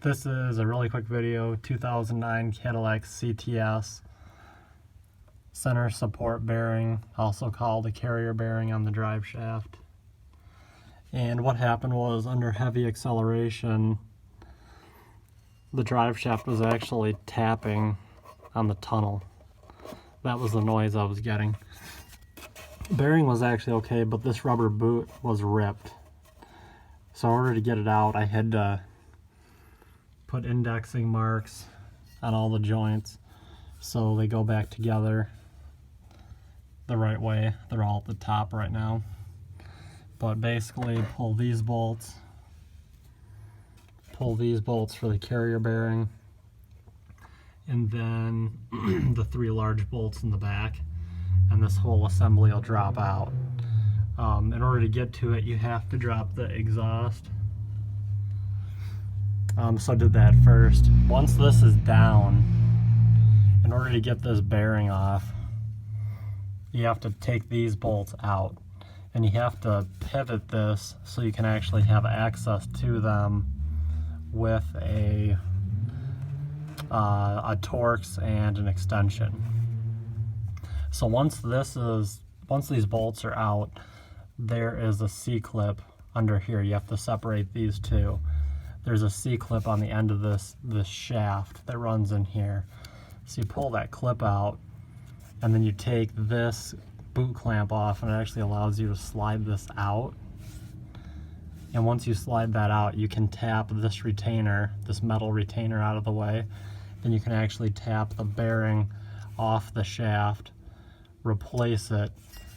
This is a really quick video, 2009 Cadillac CTS center support bearing, also called a carrier bearing on the drive shaft. And what happened was, under heavy acceleration, the drive shaft was actually tapping on the tunnel. That was the noise I was getting. The bearing was actually okay, but this rubber boot was ripped. So in order to get it out, I had to put indexing marks on all the joints so they go back together the right way. They're all at the top right now. But basically, pull these bolts for the carrier bearing, and then the 3 large bolts in the back, and this whole assembly will drop out. In order to get to it, you have to drop the exhaust. So I did that first. Once this is down, in order to get this bearing off, you have to take these bolts out, and you have to pivot this so you can actually have access to them with a Torx and an extension. So once these bolts are out, there is a C-clip under here. You have to separate these two. There's a C-clip on the end of this shaft that runs in here. So you pull that clip out, and then you take this boot clamp off, and it actually allows you to slide this out. And once you slide that out, you can tap this retainer, this metal retainer, out of the way. Then you can actually tap the bearing off the shaft, replace it,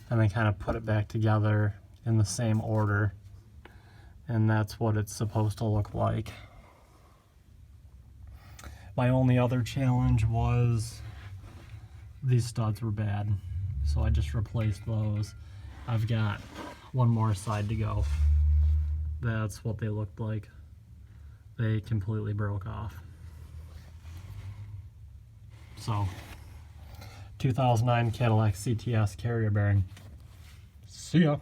and then kind of put it back together in the same order. And that's what it's supposed to look like. My only other challenge was these studs were bad, so I just replaced those. I've got one more side to go. That's what they looked like. They completely broke off. So, 2009 Cadillac CTS carrier bearing. See ya.